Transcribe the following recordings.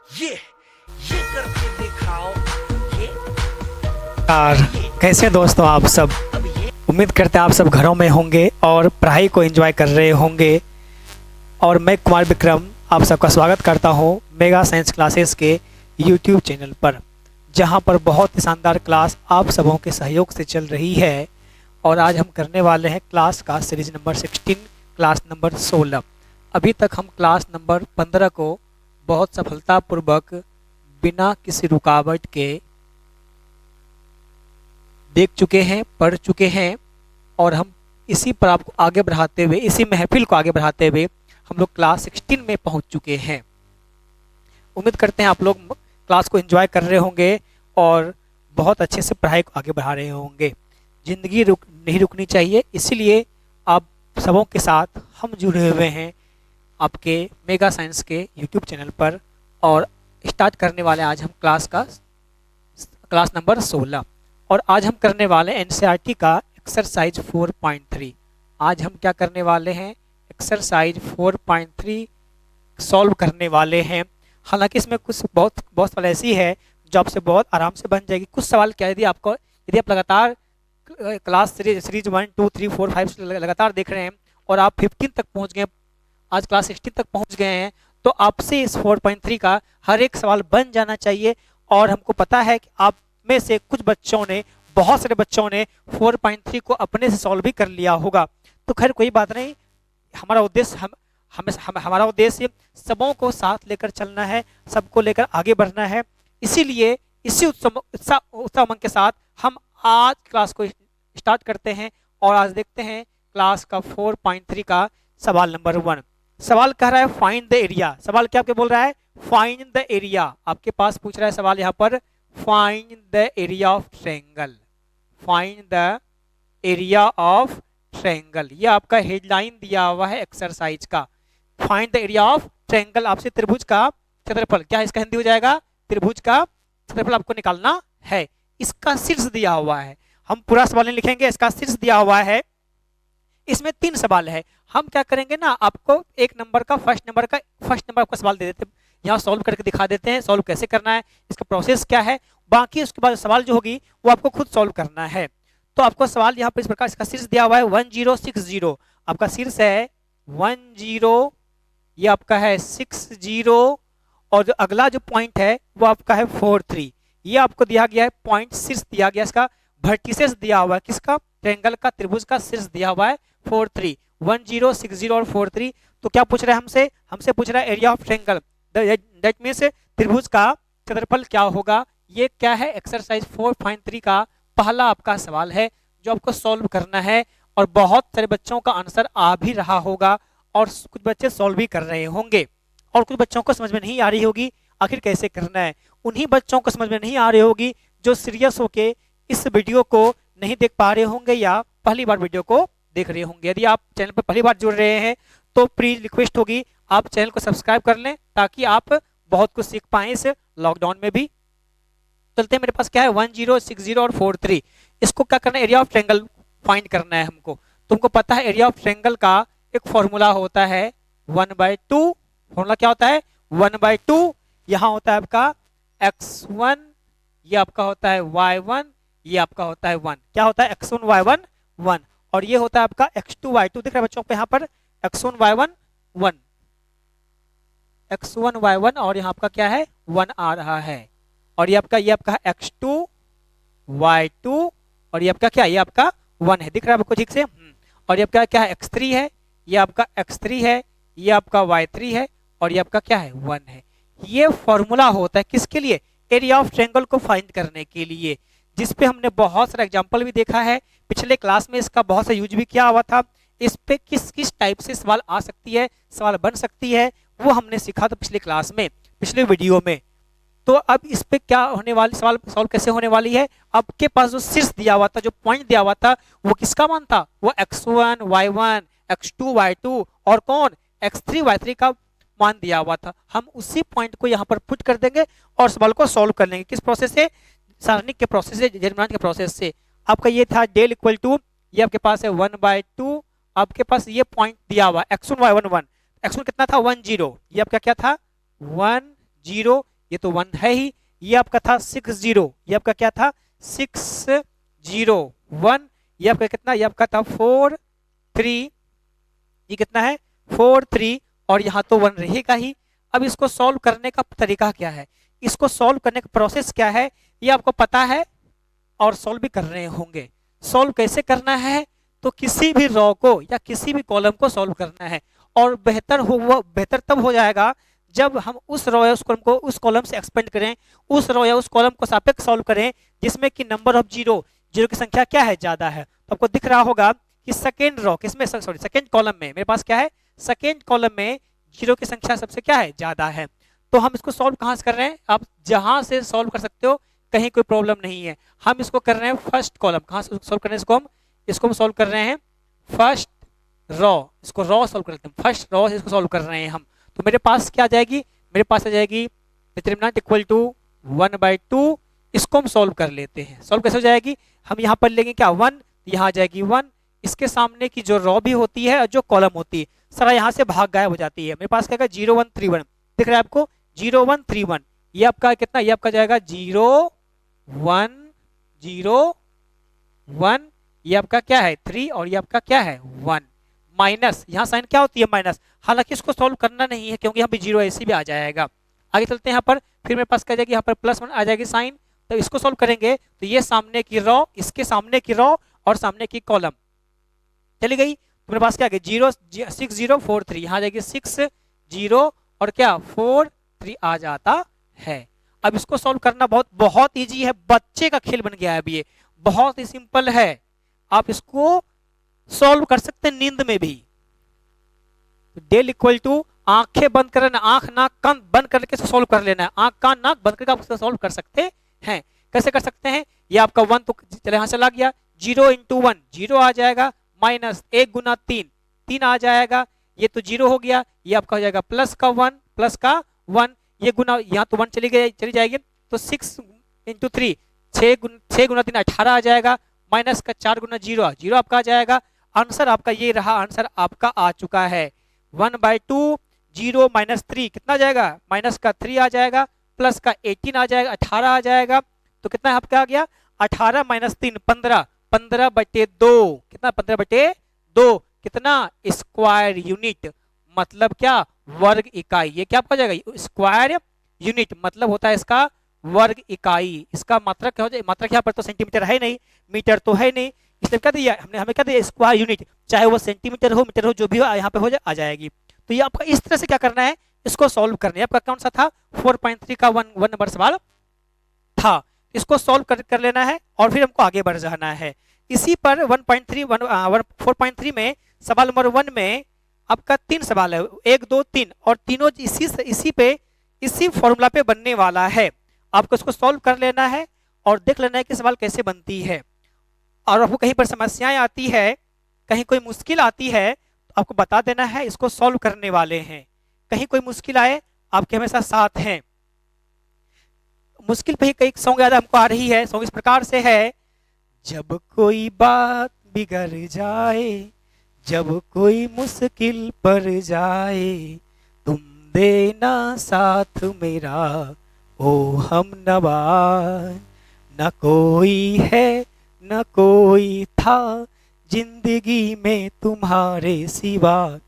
ये करके दिखाओ ये यार कैसे दोस्तों आप सब। अब ये उम्मीद करते हैं आप सब घरों में होंगे और पढ़ाई को एंजॉय कर रहे होंगे। और मैं कुमार विक्रम आप सबका स्वागत करता हूं मेगा साइंस क्लासेस के यूट्यूब चैनल पर, जहां पर बहुत ही शानदार क्लास आप सबों के सहयोग से चल रही है। और आज हम करने वाले हैं क्लास का सीरीज नंबर 16, क्लास नंबर 16। अभी तक हम क्लास नंबर 15 को बहुत सफलतापूर्वक बिना किसी रुकावट के देख चुके हैं, पढ़ चुके हैं। और हम इसी पर आपको आगे बढ़ाते हुए, इसी महफिल को आगे बढ़ाते हुए हम लोग क्लास 16 में पहुंच चुके हैं। उम्मीद करते हैं आप लोग क्लास को एंजॉय कर रहे होंगे और बहुत अच्छे से पढ़ाई को आगे बढ़ा रहे होंगे। ज़िंदगी नहीं रुकनी चाहिए, इसीलिए आप सबों के साथ हम जुड़े हुए हैं आपके मेगा साइंस के यूट्यूब चैनल पर। और स्टार्ट करने वाले आज हम क्लास नंबर 16। और आज हम करने वाले एनसीईआरटी का एक्सरसाइज 4.3। आज हम क्या करने वाले हैं, एक्सरसाइज 4.3 सॉल्व करने वाले हैं। हालांकि इसमें कुछ बहुत सवाल ऐसी है जो आपसे बहुत आराम से बन जाएगी। कुछ सवाल क्या, यदि आप लगातार क्लास सीरीज 1, 2, 3, 4, 5 लगातार देख रहे हैं और आप 15 तक पहुंच गए, आज क्लास 16 तक पहुंच गए हैं, तो आपसे इस 4.3 का हर एक सवाल बन जाना चाहिए। और हमको पता है कि आप में से कुछ बच्चों ने, बहुत सारे बच्चों ने 4.3 को अपने से सॉल्व भी कर लिया होगा। तो खैर कोई बात नहीं, हमारा उद्देश्य हमारा उद्देश्य सबों को साथ लेकर चलना है, सबको लेकर आगे बढ़ना है। इसीलिए इसी उत्साह उमंग के साथ हम आज क्लास को स्टार्ट करते हैं। और आज देखते हैं क्लास का 4.3 का सवाल नंबर 1। सवाल कह रहा है फाइंड द एरिया। सवाल क्या आपके बोल रहा है, फाइंड द एरिया। आपके पास पूछ रहा है सवाल यहाँ पर, find the area of triangle. Find the area of triangle, ये आपका हेडलाइन दिया हुआ है एक्सरसाइज का। Find the area of triangle, आपसे त्रिभुज का क्षेत्रफल, क्या इसका हिंदी हो जाएगा, त्रिभुज का क्षेत्रफल आपको निकालना है। इसका शीर्ष दिया हुआ है, हम पूरा सवाल नहीं लिखेंगे, इसका शीर्ष दिया हुआ है। इसमें 3 सवाल है। हम क्या करेंगे ना, आपको फर्स्ट नंबर का सवाल दे देते हैं, यहाँ सॉल्व करके दिखा देते हैं सॉल्व कैसे करना है, इसका प्रोसेस क्या है। बाकी उसके बाद सवाल जो होगी वो आपको खुद सॉल्व करना है। तो आपको सवाल यहाँ पर इस प्रकार, इसका शीर्ष दिया हुआ है 1060। आपका शीर्ष है 10, ये आपका है 60, और जो अगला जो पॉइंट है वो आपका है 43। ये आपको दिया गया है पॉइंट, शीर्ष दिया गया, इसका वर्टिसेस दिया हुआ है, किसका, ट्रायंगल का, त्रिभुज का शीर्ष दिया हुआ है 43, 10, 60 और 43। तो क्या पूछ रहा है हमसे पूछ रहा है area of triangle, that means त्रिभुज का क्षेत्रफल क्या होगा। ये क्या है, एक्सरसाइज 4.3 का पहला आपका सवाल है जो आपको सॉल्व करना है। और बहुत सारे बच्चों का आंसर आ भी रहा होगा और कुछ बच्चे सॉल्व भी कर रहे होंगे, और कुछ बच्चों को समझ में नहीं आ रही होगी आखिर कैसे करना है। उन्हीं बच्चों को समझ में नहीं आ रही होगी जो सीरियस होके इस वीडियो को नहीं देख पा रहे होंगे या पहली बार वीडियो को देख रहे होंगे। यदि आप चैनल पर पहली बार जुड़ रहे हैं तो प्लीज रिक्वेस्ट होगी आप चैनल को सब्सक्राइब कर लें, ताकि आप बहुत कुछ सीख पाएं इस लॉकडाउन में भी। चलते हैं, मेरे पास क्या है 10, 60 और 43। इसको क्या करना है, एरिया ऑफ ट्रायंगल फाइंड करना है हमको। तुमको पता है एरिया ऑफ ट्रायंगल का एक फॉर्मूला होता है 1/2। फॉर्मूला क्या होता है, 1/2। यहाँ होता है आपका x1, ये आपका होता है y1, ये आपका होता है 1। क्या होता है, x1 y1 1, और ये होता है आपका x2 y2। दिख रहा है बच्चों पे यहाँ पर x1 y1 1, x1 y1, और यहाँ आपका क्या है 1 आ रहा है। और ये आपका है x2 y2, और ये आपका क्या है, ये आपका 1 है। दिख रहा है आपको ठीक से। और ये आपका क्या है, x3 है, ये आपका x3 है, ये आपका y3 है, और ये आपका क्या है 1 है। ये फॉर्मूला होता है किसके लिए, एरिया ऑफ ट्रायंगल को फाइंड करने के लिए, जिसपे हमने बहुत सारा एग्जांपल भी देखा है। पिछले क्लास में इसका बहुत सा यूज भी किया हुआ था। इस पे किस टाइप से सवाल आ सकती है, सवाल बन सकती है, वो हमने सीखा था पिछले क्लास में, पिछले वीडियो में। तो अब इस पे क्या होने वाली, सवाल सॉल्व कैसे होने वाली है। आपके पास जो शीर्ष दिया हुआ था, जो पॉइंट दिया हुआ था, वो किसका मान था, वो x1 y1, x2 y2 और कौन, x3 y3 का मान दिया हुआ था। हम उसी पॉइंट को यहाँ पर पुट कर देंगे और सवाल को सॉल्व कर लेंगे। किस प्रोसेस से, सारणिक के प्रोसेस से, डिटरमिनेंट के प्रोसेस से। आपका ये था डेल इक्वल टू, ये आपके पास है 1/2। आपके पास ये पॉइंट दिया हुआ x1 y1 1, x1 कितना था 10, ये आपका क्या था 10, ये तो 1 है ही। ये आपका था 60, ये आपका क्या था 601, ये आपका कितना, ये आपका था 43, ये कितना है 43, और यहाँ तो 1 रहेगा ही। अब इसको सॉल्व करने का तरीका क्या है, इसको सॉल्व करने का प्रोसेस क्या है, ये आपको पता है और सॉल्व भी कर रहे होंगे। सॉल्व कैसे करना है, तो किसी भी रो को या किसी भी कॉलम को सॉल्व करना है, और बेहतर तब हो जाएगा जब हम उस रो या उस कॉलम को उस कॉलम से एक्सपेंड करें, उस रो या उस कॉलम को सापेक्ष सॉल्व करें जिसमें कि नंबर ऑफ जीरो की संख्या क्या है, ज्यादा है। तो आपको दिख रहा होगा कि सेकेंड रो किसमें, सॉरी सेकेंड कॉलम में मेरे पास क्या है, सेकेंड कॉलम में जीरो की संख्या सबसे क्या है, ज्यादा है। तो हम इसको सॉल्व कहाँ से कर रहे हैं, आप जहां से सॉल्व कर सकते हो, कहीं कोई प्रॉब्लम नहीं है। हम इसको कर रहे हैं फर्स्ट कॉलम, कहाँ से सॉल्व कर रहे हैं इसको हम सॉल्व कर रहे हैं फर्स्ट रो, इसको रो सॉल्व कर लेते हैं, फर्स्ट रो इसको सॉल्व कर रहे हैं हम। तो मेरे पास क्या आ जाएगी, मेरे पास आ जाएगी डिटरमिनेंट इक्वल टू 1/2, इसको हम सॉल्व कर लेते हैं। सॉल्व कैसे हो जाएगी, हम यहाँ पर लेंगे क्या 1, यहाँ आ जाएगी 1, इसके सामने की जो रो भी होती है और जो कॉलम होती है सारा यहाँ से भाग गायब हो जाती है। मेरे पास क्या 0131 दिख रहा है आपको, 0131, ये आपका कितना, ये आपका जाएगा 0101, ये आपका क्या है 3, और ये आपका क्या है 1, माइनस यहाँ साइन क्या होती है माइनस, हालांकि इसको सॉल्व करना नहीं है क्योंकि यहाँ पे 0 ऐसे भी आ जाएगा। आगे चलते हैं यहाँ पर, फिर मेरे पास क्या जाएगी यहाँ पर +1 आ जाएगी साइन। तो इसको सॉल्व करेंगे तो ये सामने की रो, इसके सामने की रो और सामने की कॉलम चली गई। तो मेरे पास क्या आ गया 6043, यहाँ जाएगी 60 और क्या 43 आ जाता है। अब इसको सॉल्व करना बहुत इजी है, बच्चे का खेल बन गया है। अब ये बहुत ही सिंपल है, आप इसको सॉल्व कर सकते हैं नींद में भी। डेल इक्वल टू आंखें बंद करना, आंख नाक कान बंद करके सॉल्व कर लेना है, आंख कान नाक बंद करके आप इसको सॉल्व कर सकते हैं। कैसे कर सकते हैं, ये आपका 1 तो चले यहाँ चला गया, 0 × 1 0 आ जाएगा, माइनस 1 × 3 3 आ जाएगा, ये तो 0 हो गया, ये आपका हो जाएगा प्लस का 1, ये गुना यहाँ तो 1 चली जाएगी, तो 6 × 3 6 × 3 18 आ जाएगा, माइनस का 4 × 0 आपका आ जाएगा। आंसर आपका ये रहा, आंसर आपका आ चुका है 1/2, 0 - 3 कितना आ जाएगा, माइनस का 3 आ जाएगा, प्लस का 18 आ जाएगा, 18 आ जाएगा। तो कितना आपका आ गया 18 - 3 15, 15/2 कितना 15/2 कितना स्क्वायर यूनिट, मतलब क्या वर्ग इकाई। ये क्या आपका जाएगा स्क्वायर यूनिट, मतलब होता है इसका वर्ग इकाई। इसका मात्रक क्या हो जाए, मात्रक यहाँ पर तो सेंटीमीटर है नहीं, मीटर तो है नहीं, इसलिए क्या दिया हमने, हमें क्या दिया स्क्वायर यूनिट, चाहे वो सेंटीमीटर हो मीटर हो जो भी हो यहाँ पे हो जाए आ जाएगी। तो ये आपका इस तरह से क्या करना है, इसको सॉल्व करना है। आपका कौन सा था 4.3 का 1 नंबर सवाल था, इसको सॉल्व कर लेना है और फिर हमको आगे बढ़ जाना है। इसी पर 4.3 में सवाल नंबर 1 में आपका 3 सवाल है, 1 2 3, और तीनों इसी फॉर्मूला पे बनने वाला है। आपको इसको सॉल्व कर लेना है और देख लेना है कि सवाल कैसे बनती है। और आपको कहीं पर समस्याएं आती है, कहीं कोई मुश्किल आती है तो आपको बता देना है, इसको सॉल्व करने वाले हैं। कहीं कोई मुश्किल आए आपके हमेशा साथ हैं। मुश्किल पे ही कई सॉन्ग याद हमको आ रही है, सॉन्ग इस प्रकार से है, जब कोई बात बिगड़ जाए, जब कोई मुश्किल पड़ जाए, तुम देना साथ मेरा ओ हम नवा, न कोई है न कोई था जिंदगी में तुम्हारे सिवा,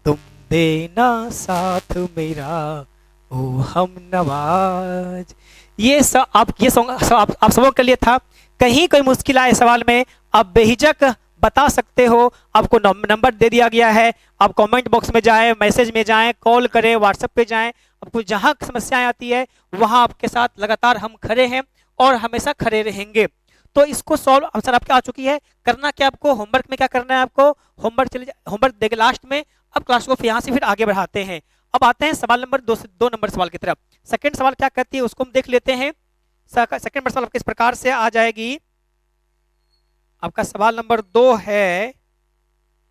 तुम देना साथ मेरा ओ हम नवाज। ये सॉन्ग आप सबों के लिए था। कहीं कोई मुश्किल आए सवाल में आप बेहिचक बता सकते हो, आपको नंबर दे दिया गया है, आप कमेंट बॉक्स में जाएं, मैसेज में जाएं, कॉल करें, व्हाट्सएप पे जाएं, आपको जहां समस्याएं आती है वहां आपके साथ लगातार हम खड़े हैं और हमेशा खड़े रहेंगे। तो इसको सॉल्व आंसर आपके आ चुकी है। करना क्या आपको, होमवर्क में क्या करना है आपको, होमवर्क देंगे लास्ट में। अब क्लास को यहाँ से फिर आगे बढ़ाते हैं। अब आते हैं सवाल नंबर 2 नंबर सवाल की तरफ। सेकंड सवाल क्या कहती है उसको हम देख लेते हैं। सेकंड नंबर सवाल किस प्रकार से आ जाएगी, आपका सवाल नंबर 2 है,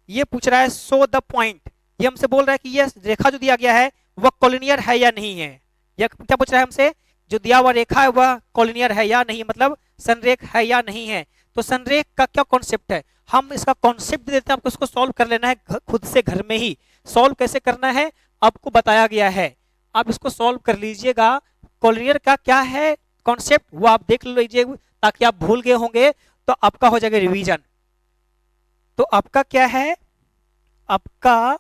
ये पूछ रहा है शो द पॉइंट। ये हमसे बोल रहा है कि ये रेखा जो दिया गया है वह कॉलिनियर है या नहीं है। यह क्या पूछ रहा है हमसे, जो दिया हुआ रेखा है वह कॉलिनियर है या नहीं, मतलब संरेख है या नहीं है। तो संरेख का क्या कॉन्सेप्ट है, हम इसका कॉन्सेप्ट देते हैं, आपको इसको सॉल्व कर लेना है खुद से घर में ही। सॉल्व कैसे करना है आपको बताया गया है, आप इसको सॉल्व कर लीजिएगा। कोलिनियर का क्या है कॉन्सेप्ट वो आप देख लीजिए ताकि आप भूल गए होंगे तो आपका हो जाएगा रिवीजन। तो आपका क्या है, आपका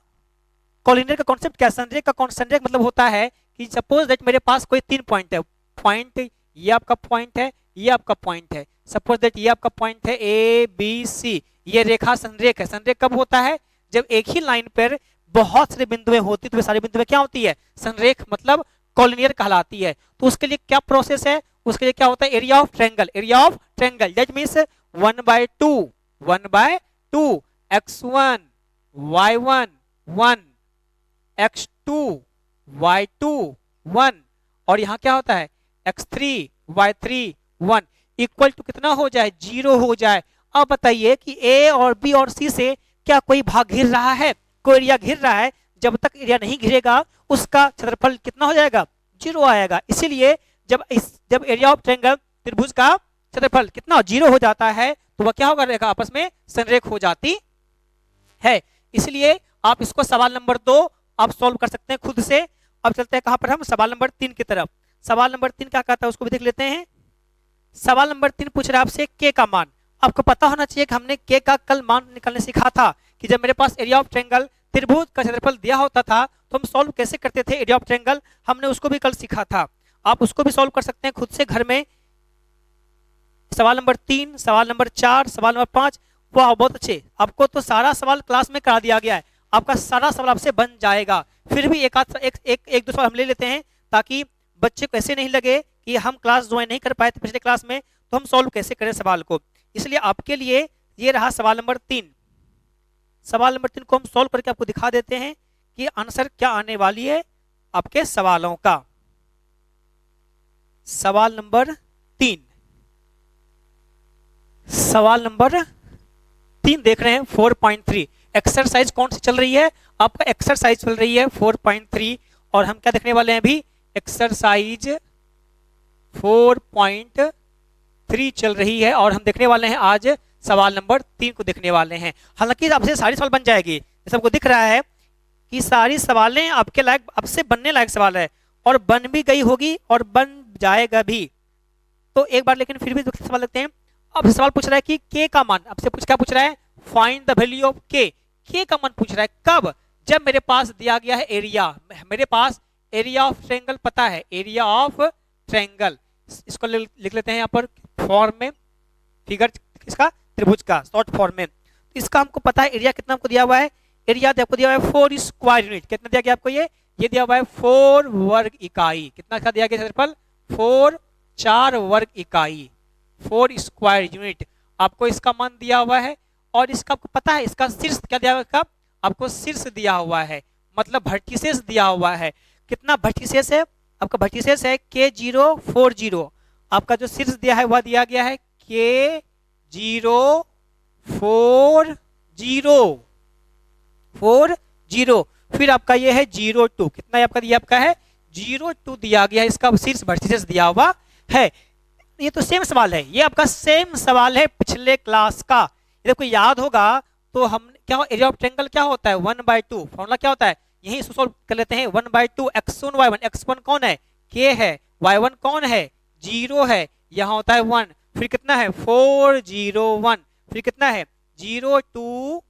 कोलिनियर का कॉन्सेप्ट क्या, संरेख का संरेख मतलब होता है कि सपोज दैट मेरे पास कोई 3 पॉइंट है, पॉइंट ये आपका पॉइंट है, ये आपका पॉइंट है, सपोज दैट ये आपका पॉइंट है ए बी सी, ये रेखा संरेख है। संरेख कब होता है, जब एक ही लाइन पर बहुत सारे बिंदुएं होती तो वे सारी बिंदुएं क्या होती है, संरेख मतलब कोलिनियर कहलाती है। तो उसके लिए क्या प्रोसेस है, उसके लिए क्या होता है, area of triangle, area of triangle that means 1/2 1/2 x1 y1 1 x2 y2 1 और यहाँ क्या होता है x3 y3 1 इक्वल टू कितना हो जाए, 0 हो जाए। अब बताइए कि ए और बी और सी से क्या कोई भाग घिर रहा है, कोई एरिया घिर रहा है, जब तक एरिया नहीं घिरेगा उसका क्षेत्रफल कितना हो जाएगा, 0 आएगा। इसीलिए जब एरिया ऑफ ट्रायंगल त्रिभुज का क्षेत्रफल कितना 0 हो जाता है तो वह क्या होगा, रेखा आपस में संरेख हो जाती है। इसलिए आप इसको सवाल नंबर 2 आप सॉल्व कर सकते हैं खुद से। अब चलते हैं कहां पर, हम सवाल नंबर 3 की तरफ। सवाल नंबर 3 क्या कहता है उसको भी देख लेते हैं। सवाल नंबर 3 पूछ रहा है आपसे के का मान। आपको पता होना चाहिए कि हमने के का कल मान निकालने सीखा था कि जब मेरे पास एरिया ऑफ ट्रायंगल त्रिभुज का क्षेत्रफल दिया होता था तो हम सॉल्व कैसे करते थे एरिया ऑफ ट्रायंगल, हमने उसको भी कल सीखा था। आप उसको भी सॉल्व कर सकते हैं खुद से घर में। सवाल नंबर 3, सवाल नंबर 4, सवाल नंबर 5, वाह बहुत अच्छे, आपको तो सारा सवाल क्लास में करा दिया गया है, आपका सारा सवाल आपसे बन जाएगा। फिर भी एक दो सवाल हम ले लेते हैं ताकि बच्चे को ऐसे नहीं लगे कि हम क्लास ज्वाइन नहीं कर पाए थे पिछले क्लास में तो हम सॉल्व कैसे करें सवाल को। इसलिए आपके लिए ये रहा सवाल नंबर 3। सवाल नंबर 3 को हम सॉल्व करके आपको दिखा देते हैं कि आंसर क्या आने वाली है आपके सवालों का। सवाल नंबर 3, सवाल नंबर 3 देख रहे हैं 4.3। एक्सरसाइज कौन सी चल रही है, आपका एक्सरसाइज चल रही है 4.3 और हम क्या देखने वाले हैं अभी, एक्सरसाइज 4.3 चल रही है और हम देखने वाले हैं आज सवाल नंबर 3 को देखने वाले हैं। हालांकि आपसे सारी सवाल बन जाएगी, सबको दिख रहा है कि सारी सवालें आपके लायक, आपसे बनने लायक सवाल है और बन भी गई होगी और बन जाएगा भी। तो एक बार लेकिन फिर भी सवाल लगते हैं। अब सवाल पूछ रहा है कि के का मान, आपसे क्या पूछ रहा है, फाइंड द वैल्यू ऑफ के। के का मान पूछ रहा है कब, जब मेरे पास दिया गया है एरिया, मेरे पास एरिया ऑफ ट्रायंगल पता है, एरिया ऑफ ट्रायंगल, इसको लिख लेते हैं यहाँ पर फॉर्म में, फिगर इसका त्रिभुज का शॉर्ट फॉर्म में। तो इसका हमको पता है एरिया कितना हमको दिया हुआ है, एरिया आपको दिया हुआ है 4 स्क्वायर यूनिट। कितना दिया गया आपको, ये दिया हुआ है 4 वर्ग इकाई। कितना का दिया गया क्षेत्रफल, 4 वर्ग इकाई, 4 स्क्वायर यूनिट आपको इसका मान दिया हुआ है। और इसका आपको पता है इसका शीर्ष क्या दिया हुआ है, आपको शीर्ष दिया हुआ है, मतलब भर्टिसेस दिया हुआ है। कितना भर्टिसेस है, आपका भर्टिसेस है K040। आपका जो शीर्ष दिया है वह दिया गया है K040। फिर आपका ये है 02, कितना है आपका दिया, आपका है 02 दिया गया है, इसका शीर्ष भर्टिसेस दिया हुआ है। ये तो सेम सवाल है, ये आपका सेम सवाल है पिछले क्लास का। यदि आपको याद होगा तो हम क्या, एरिया ऑफ ट्रायंगल क्या होता है 1/2, फॉर्मूला क्या होता है, यही इसको सॉल्व कर लेते हैं। 1/2 x1 y1, x1 कौन है, k है, y1 कौन है, 0 है, यहाँ होता है 1, फिर कितना है 401, फिर कितना है 02,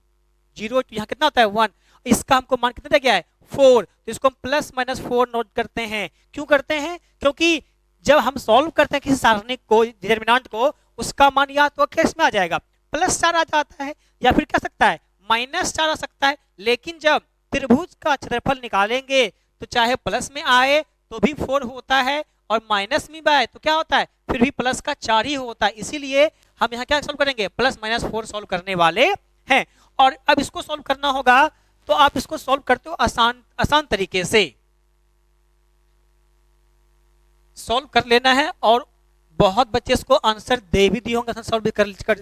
यहाँ कितना होता है 1, इसका हमको मान कितना दिया गया है 4, तो इसको हम +-4 नोट करते हैं। क्यों करते हैं, क्योंकि जब हम सॉल्व करते हैं किसी सारणिक को, डिटरमिनेंट को, उसका मान या तो किस में आ जाएगा, +4 आ जाता है या फिर क्या सकता है -4 आ सकता है। लेकिन जब त्रिभुज का क्षेत्रफल निकालेंगे तो चाहे प्लस में आए तो भी 4 होता है और माइनस में आए तो क्या होता है, फिर भी प्लस का 4 ही होता है। इसीलिए हम यहाँ क्या सॉल्व करेंगे, +-4 सॉल्व करने वाले हैं। और अब इसको सॉल्व करना होगा तो आप इसको सॉल्व करते हो आसान तरीके से सॉल्व कर लेना है। और बहुत बच्चे इसको आंसर दे भी दिए होंगे, सॉल्व भी इसका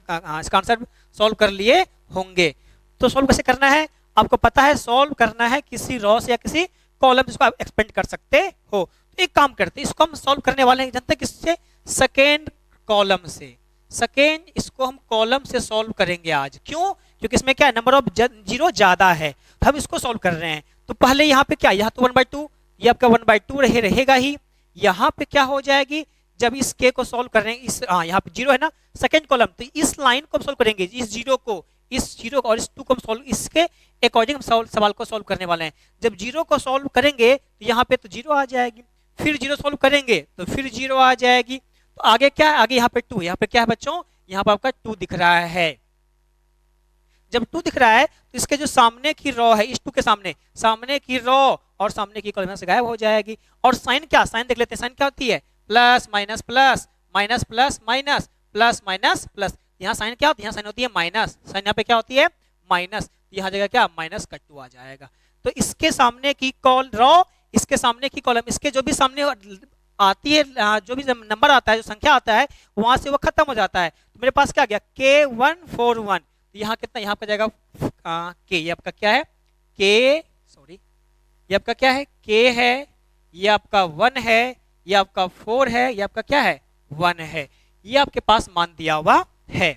आंसर सॉल्व कर लिए होंगे। तो सॉल्व कैसे करना है आपको पता है, सॉल्व करना है किसी रो से या किसी कॉलम जिसको आप एक्सपेंड कर सकते हो। तो एक काम करते हैं, इसको हम सॉल्व करने वाले हैं जानते हैं किससे, सेकेंड कॉलम से। सेकेंड इसको हम कॉलम से सॉल्व करेंगे आज। क्यों, क्योंकि इसमें क्या है, नंबर ऑफ जीरो ज्यादा है, तो हम इसको सॉल्व कर रहे हैं। तो पहले यहाँ पे क्या, यहाँ तो 1/2, ये आपका 1/2 रहेगा ही, यहाँ पे क्या हो जाएगी, जब इस के को सॉल्व कर रहे हैं, इस यहाँ पे जीरो है ना सेकंड कॉलम, तो इस लाइन को हम सॉल्व करेंगे, इस जीरो को, इस जीरो और इस टू को हम सॉल्व, इसके अकॉर्डिंग हम सवाल को सॉल्व करने वाले हैं। जब जीरो को सॉल्व करेंगे तो यहाँ पे तो जीरो आ जाएगी, फिर जीरो सॉल्व करेंगे तो फिर जीरो आ जाएगी, तो आगे क्या है, आगे यहाँ पे टू, यहाँ पे क्या है बच्चों, यहाँ पर आपका टू दिख रहा है। जब टू दिख रहा है तो इसके जो सामने की रो है, इस टू के सामने, सामने की रो और सामने की कॉलम से गायब हो जाएगी। और साइन क्या, साइन देख लेते हैं, साइन क्या होती है, plus minus plus, minus plus minus, plus minus plus. यहाँ साइन क्या होती है, यहाँ साइन होती है माइनस, साइन यहाँ पे क्या होती है माइनस, यहाँ जगह क्या माइनस का टू आ जाएगा। तो इसके सामने की रो, इसके सामने की कॉलम, इसके जो भी सामने आती है, जो भी नंबर आता है, जो संख्या आता है, वहां से वो खत्म हो जाता है। तो मेरे पास क्या आ गया K141, यहाँ कितना, यहाँ पे जाएगा के, ये आपका क्या है के, सॉरी ये आपका क्या है के है, ये आपका 1 है, ये आपका 4 है, ये आपका क्या है 1 है, ये आपके पास मान दिया हुआ है।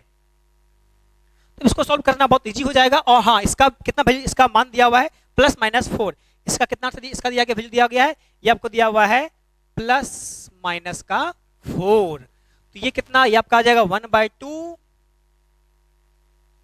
तो इसको सॉल्व करना बहुत इजी हो जाएगा। और हाँ, इसका कितना वैल्यू, इसका मान दिया हुआ है प्लस माइनस 4, इसका कितना, इसका दिया गया वैल्यू दिया गया है, ये आपको दिया हुआ है प्लस माइनस का 4, तो ये कितना, ये आपका आ जाएगा 1/2,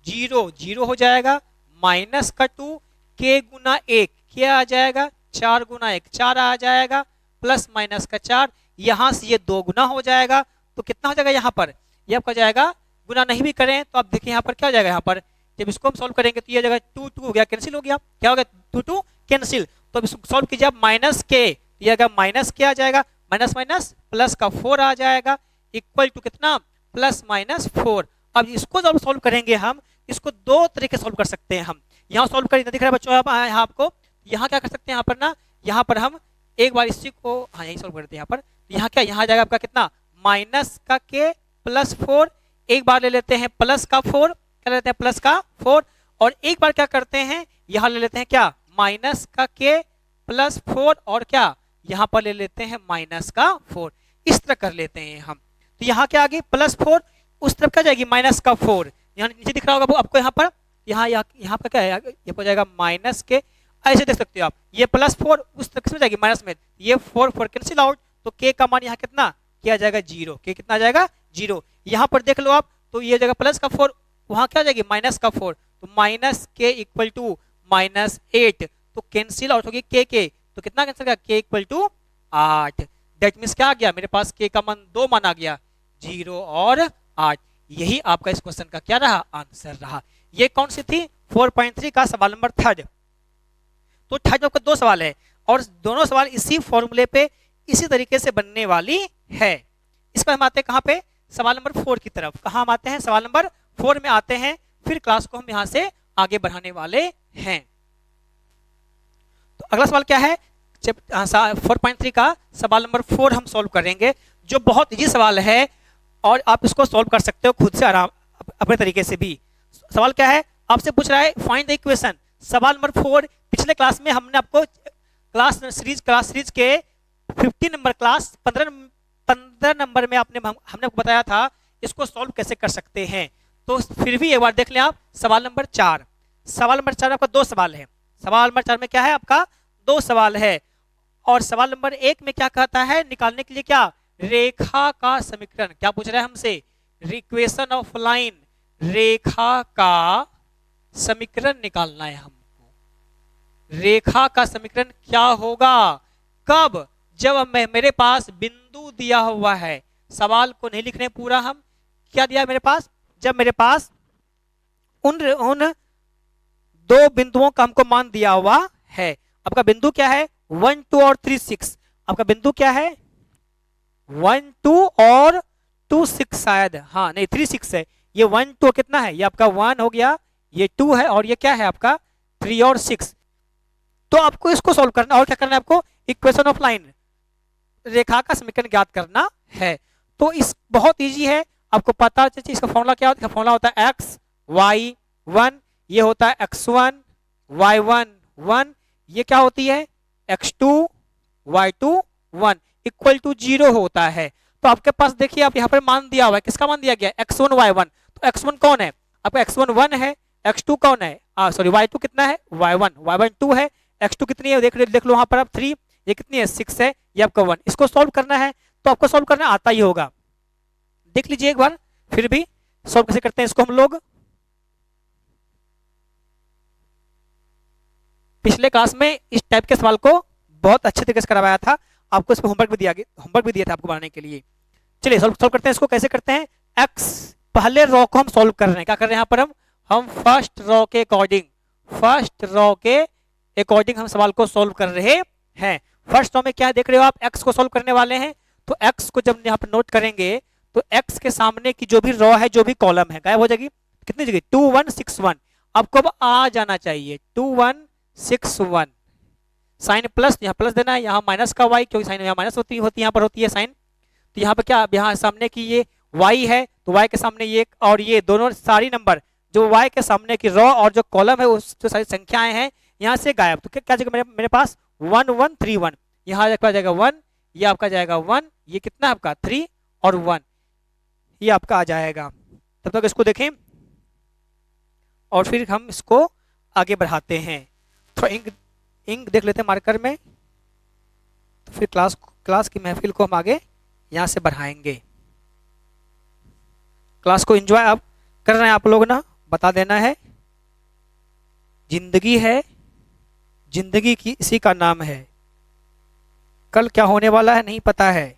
0 0 हो जाएगा, माइनस का 2, के गुना 1 क्या आ जाएगा, 4 गुना 1 4 आ जाएगा, प्लस माइनस का 4, यहां से ये 2 गुना हो जाएगा, तो कितना हो जाएगा यहाँ पर, ये आपका जाएगा, गुना नहीं भी करें तो आप देखिए यहाँ पर क्या हो जाएगा, यहाँ पर जब इसको हम सॉल्व करेंगे तो ये जगह 2 2 हो गया, कैंसिल हो गया, क्या हो गया 2 2 कैंसिल। तो अब इसको सॉल्व कीजिए आप, माइनस के, ये अगर माइनस के आ जाएगा, माइनस माइनस प्लस का 4 आ जाएगा, इक्वल टू कितना प्लस माइनस 4। अब इसको जब सॉल्व करेंगे हम, इसको दो तरीके सॉल्व कर सकते हैं हम। यहाँ सॉल्व करेंगे, दिख रहा है बच्चों यहाँ आपको, यहाँ क्या कर सकते हैं, यहाँ पर ना, यहाँ पर हम एक बार इसी को, हाँ यही सॉल्व करते हैं यहाँ पर, यहाँ क्या, यहाँ जाएगा आपका कितना माइनस का के प्लस 4, एक बार ले लेते हैं प्लस का 4, क्या लेते हैं प्लस का 4, और एक बार क्या करते हैं, यहाँ ले लेते हैं क्या माइनस का के प्लस 4, और क्या यहाँ पर ले लेते हैं माइनस का 4, इस तरह कर लेते हैं हम। तो यहाँ क्या आ गई प्लस 4, उस तरफ क्या जाएगी माइनस का 4, यहाँ नीचे दिख रहा होगा आपको, यहाँ पर यहाँ पर क्या है, ये हो जाएगा माइनस के, ऐसे देख सकते हो आप, ये प्लस 4 उस तरफ किसमें जाएगी माइनस में, ये 4 4 कैंसिल आउट, तो के का मान यहाँ कितना क्या जाएगा 0, के कितना आ जाएगा 0। यहाँ पर देख लो आप, तो ये जगह प्लस का 4, वहां क्या जाएगी माइनस का 4, तो माइनस के इक्वल टू -8, तो कैंसिल आउट होगी के, तो कितना कैंसिल होगा के इक्वल टू 8। दैट मीन्स क्या आ गया मेरे पास, के का मान 2 मान आ गया, 0 और 8। यही आपका इस क्वेश्चन का क्या रहा आंसर रहा। ये कौन सी थी 4.3 का सवाल नंबर 3। तो थर्ड आपका 2 सवाल है और दोनों सवाल इसी फॉर्मूले पे इसी तरीके से बनने वाली है। इसको हम आते हैं कहाँ पे, सवाल नंबर 4 की तरफ। कहाँ हम आते हैं, सवाल नंबर 4 में आते हैं, फिर क्लास को हम यहाँ से आगे बढ़ाने वाले हैं। तो अगला सवाल क्या है, 4.3 का सवाल नंबर 4 हम सॉल्व करेंगे, जो बहुत इजी सवाल है और आप इसको सॉल्व कर सकते हो खुद से आराम अपने तरीके से भी। सवाल क्या है, आपसे पूछ रहा है फाइंड द इक्वेशन। सवाल नंबर 4 पिछले क्लास में हमने आपको क्लास सीरीज के 15 नंबर क्लास 15 नंबर में हमने आपको बताया था इसको सॉल्व कैसे कर सकते हैं। तो फिर भी एक बार देख लें आप सवाल नंबर 4। सवाल नंबर 4 आपका 2 सवाल है। सवाल नंबर 4 में क्या है आपका 2 सवाल है और सवाल नंबर 1 में क्या कहता है, निकालने के लिए क्या रेखा का समीकरण। क्या पूछ रहा है हमसे, इक्वेशन ऑफ लाइन, रेखा का समीकरण निकालना है हमको। रेखा का समीकरण क्या होगा, कब, जब मेरे पास बिंदु दिया हुआ है। सवाल को नहीं लिखने पूरा हम, क्या दिया है मेरे पास, जब मेरे पास उन 2 बिंदुओं का हमको मान दिया हुआ है। आपका बिंदु क्या है 1 2 और 3 6। आपका बिंदु क्या है 1 2 और 2 6 शायद, हाँ नहीं 3 6 है। ये 1 2 कितना है, ये आपका 1 हो गया, ये 2 है और ये क्या है आपका 3 और 6। तो आपको इसको सॉल्व करना और क्या करना है आपको, इक्वेशन ऑफ लाइन, रेखा का समीकरण ज्ञात करना है। तो इस बहुत इजी है, आपको पता चाहिए इसका फॉर्मूला क्या होता है। फॉर्मूला होता है x y 1, ये होता है x1 y1 1, ये क्या होती है x2 y2 1 इक्वल टू 0 होता है। तो आपके पास देखिए आप यहाँ पर मान दिया हुआ है, किसका मान दिया गया x1 y1। तो x1 कौन है आपका, x1 1 है, x2 कौन है सॉरी y2 कितना है y1 2 है, x2 कितनी है देख लो वहां पर आप 3, ये कितनी है 6 है, ये आपका 1। इसको सॉल्व करना है तो आपको सॉल्व करना आता ही होगा। देख लीजिए एक बार फिर भी सॉल्व कैसे करते हैं इसको हम लोग। पिछले क्लास में इस टाइप के सवाल को बहुत अच्छे तरीके से करवाया था, आपको इसमें होमवर्क भी दिया था आपको बनाने के लिए। चलिए सॉल्व करते हैं इसको। कैसे करते हैं, x पहले रो को हम सॉल्व कर रहे हैं। क्या कर रहे हैं यहाँ पर हम फर्स्ट रो के अकॉर्डिंग हम सवाल को सॉल्व कर रहे हैं। फर्स्ट रो में क्या देख रहे हो आप, x को सॉल्व करने वाले हैं। तो x को जब यहाँ पर नोट करेंगे तो x के सामने की जो भी रो है, जो भी कॉलम है, गायब हो जाएगी। कितनी जगह 2 1 6 1। आपको अब आ जाना चाहिए 2 1 6 1। साइन प्लस, यहाँ प्लस देना है, यहाँ माइनस का y, क्योंकि साइन यहाँ माइनस होती यहाँ पर होती है साइन। तो यहाँ पर क्या, यहाँ सामने की ये y है तो y के सामने ये और ये दोनों सारी नंबर जो y के सामने की रो और जो कॉलम है उस जो सारी संख्याएं हैं यहाँ से गायब। तो क्या जाएगा मेरे पास 1 1 3 1। यहाँ आपका जाएगा 1, ये आपका जाएगा 1, ये कितना आपका 3 और 1, ये आपका आ जाएगा। तब तक इसको देखें और फिर हम इसको आगे बढ़ाते हैं। तो इंक देख लेते हैं मार्कर में, तो फिर क्लास की महफिल को हम आगे यहाँ से बढ़ाएंगे। क्लास को एंजॉय आप कर रहे हैं आप लोग ना, बता देना है। जिंदगी है, जिंदगी की इसी का नाम है। कल क्या होने वाला है नहीं पता है,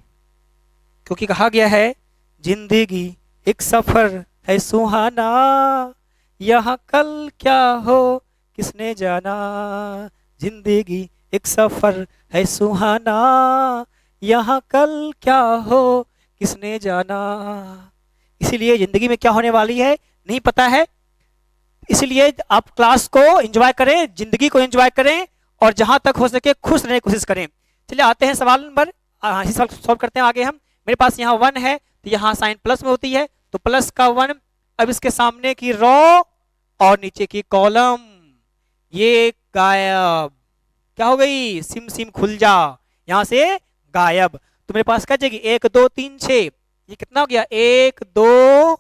क्योंकि कहा गया है जिंदगी एक सफर है सुहाना, यहाँ कल क्या हो किसने जाना। जिंदगी एक सफर है सुहाना, यहाँ कल क्या हो किसने जाना। इसीलिए जिंदगी में क्या होने वाली है नहीं पता है, इसलिए आप क्लास को एंजॉय करें, जिंदगी को एंजॉय करें और जहां तक हो सके खुश रहने की कोशिश करें। चलिए आते हैं सवाल नंबर, सवाल सॉल्व करते हैं आगे हम। मेरे पास यहाँ 1 है तो यहाँ साइन प्लस में होती है तो प्लस का 1। अब इसके सामने की रो और नीचे की कॉलम ये गायब। क्या हो गई, सिम सिम खुल जा, यहां से गायब। तो मेरे पास क्या जाएगी 1 2 3 6, ये कितना हो गया 1 2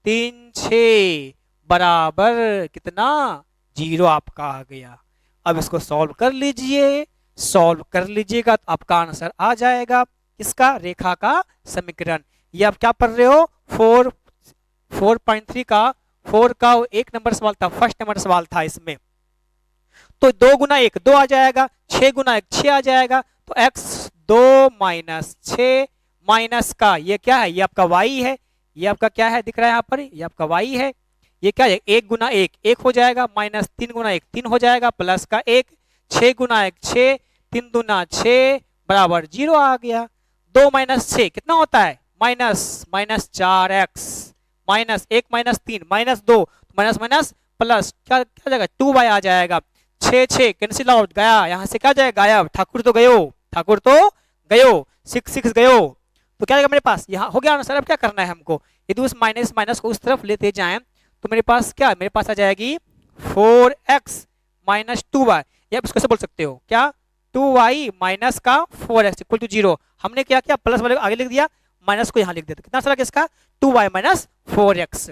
3 6 बराबर कितना 0 आपका आ गया। अब इसको सॉल्व कर लीजिए, सॉल्व कर लीजिएगा तो आपका आंसर आ जाएगा इसका रेखा का समीकरण। ये आप क्या पढ़ रहे हो 4.3 का 4 का 1 नंबर सवाल था, फर्स्ट नंबर सवाल था इसमें। तो 2 गुना 1 2 आ जाएगा, 6 गुना 1 6 आ जाएगा। तो x 2 माइनस 6 माइनस का ये क्या है, ये आपका y है, ये आपका क्या है दिख रहा है यहाँ पर, ये आपका y है। ये क्या है 1 गुना 1 1 हो जाएगा, माइनस 3 गुना 1 3 हो जाएगा, प्लस का 1 6 गुना 1 6 3 दूना 6 बराबर 0 आ गया। 2 माइनस 6 कितना होता है minus 4x minus 1 minus 3 minus 2 minus minus plus क्या क्या जाएगा 2y आ जाएगा। 6 6 कैंसिल आउट गया, यहाँ से क्या जाएगा गायब, ठाकुर तो गयो 6 6 गयो। तो क्या जाएगा मेरे पास यहाँ हो गया आंसर। अब क्या करना है हमको, यदि उस माइनस को उस तरफ लेते जाएं तो मेरे पास क्या, मेरे पास आ जाएगी 4x माइनस 2y। या आप इसको ऐसे बोल सकते हो क्या 2y माइनस का 4x इक्वल टू 0। हमने क्या किया प्लस वाले आगे लिख दिया, माइनस को यहाँ लिख दिया। तो कितना आंसर आ गया इसका 2y माइनस 4x।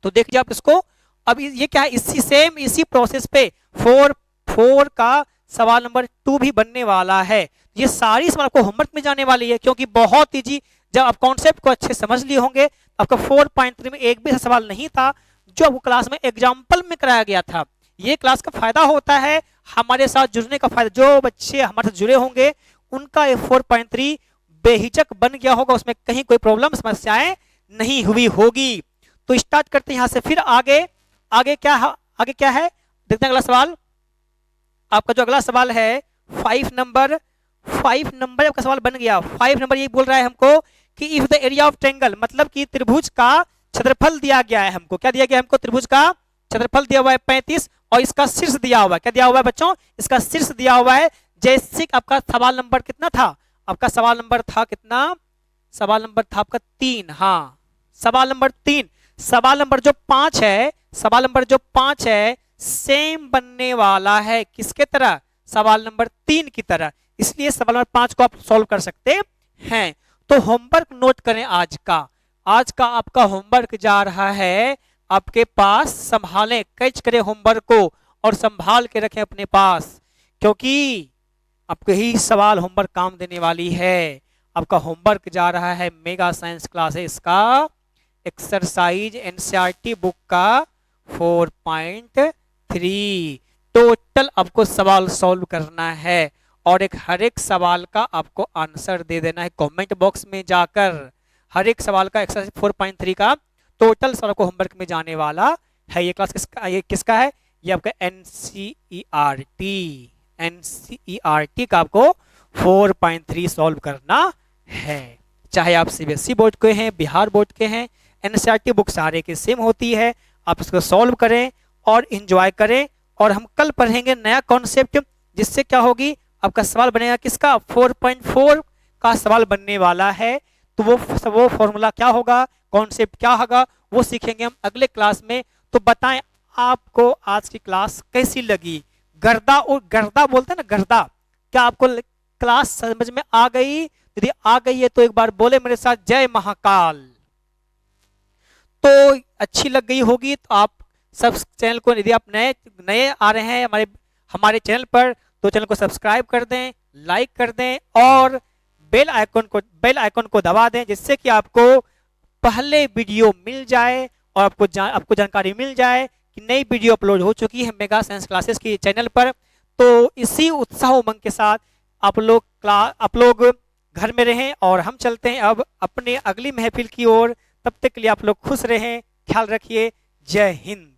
तो देखिए आप इसको, अब ये क्या है इसी प्रोसेस पे 4 का सवाल नंबर 2 भी बनने वाला है। ये सारी सवाल आपको होमवर्क में जाने वाली है, क्योंकि बहुत इजी, जब आप कॉन्सेप्ट को अच्छे समझ लिए होंगे। आपका 4.3 में एक भी ऐसा सवाल नहीं था जो आपको क्लास में एग्जाम्पल में कराया गया था। ये क्लास का फायदा होता है, हमारे साथ जुड़ने का फायदा, जो बच्चे हमारे साथ जुड़े होंगे उनका ये 4.3 बेहिचक बन गया होगा, उसमें कहीं कोई प्रॉब्लम समस्याएं नहीं हुई होगी। तो स्टार्ट करते हैं यहाँ से, फिर आगे क्या है देखते हैं। अगला सवाल आपका जो अगला सवाल है 5 नंबर आपका सवाल बन गया। 5 नंबर ये बोल रहा है हमको कि if the area of triangle, मतलब कि त्रिभुज का क्षेत्रफल दिया गया है हमको। क्या दिया गया हमको, त्रिभुज का क्षेत्रफल दिया हुआ है 35 और इसका शीर्ष दिया हुआ है। क्या दिया हुआ है बच्चों, इसका शीर्ष दिया हुआ है। जैसे आपका सवाल नंबर कितना था, आपका सवाल नंबर था कितना, सवाल नंबर था आपका 3। हाँ सवाल नंबर 3। सवाल नंबर जो 5 है सेम बनने वाला है किसके तरह, सवाल नंबर 3 की तरह। इसलिए सवाल नंबर 5 को आप सॉल्व कर सकते हैं। तो होमवर्क नोट करें आज का आपका होमवर्क जा रहा है आपके पास, संभालें, कैच करें होमवर्क को और संभाल के रखें अपने पास, क्योंकि आपको यही सवाल होमवर्क काम देने वाली है। आपका होमवर्क जा रहा है मेगा साइंस क्लासेस का एक्सरसाइज एनसीईआरटी बुक का 4.3 टोटल आपको सवाल सॉल्व करना है और हर एक सवाल का आपको आंसर दे देना है कमेंट बॉक्स में जाकर। हर एक सवाल का एक्सरसाइज 4.3 का टोटल सवाल को होमवर्क में जाने वाला है। ये क्लास किसका है? ये आपका एनसीईआरटी का आपको 4.3 सॉल्व करना है। चाहे आप सीबीएसई बोर्ड के हैं, बिहार बोर्ड के हैं, एनसीईआरटी बुक सारे की सेम होती है। आप इसको सॉल्व करें और एंजॉय करें। और हम कल पढ़ेंगे नया कॉन्सेप्ट, जिससे क्या होगी, आपका सवाल बनेगा किसका? 4.4 का सवाल बनने वाला है। तो वो फॉर्मूला क्या होगा, कॉन्सेप्ट क्या होगा, वो सीखेंगे हम अगले क्लास में। तो बताएं आपको आज की क्लास कैसी लगी? गर्दा और गर्दा बोलते हैं ना, गर्दा, क्या आपको क्लास समझ में आ गई? यदि आ गई है तो एक बार बोले मेरे साथ जय महाकाल। तो अच्छी लग गई होगी तो आप सब चैनल को, यदि आप नए आ रहे हैं हमारे चैनल पर, तो चैनल को सब्सक्राइब कर दें, लाइक कर दें और बेल आइकन को दबा दें, जिससे कि आपको पहले वीडियो मिल जाए और आपको जानकारी मिल जाए कि नई वीडियो अपलोड हो चुकी है मेगा साइंस क्लासेस की चैनल पर। तो इसी उत्साह उमंग के साथ आप लोग घर में रहें और हम चलते हैं अब अपने अगली महफिल की ओर। तब तक के लिए आप लोग खुश रहें, ख्याल रखिए। जय हिंद।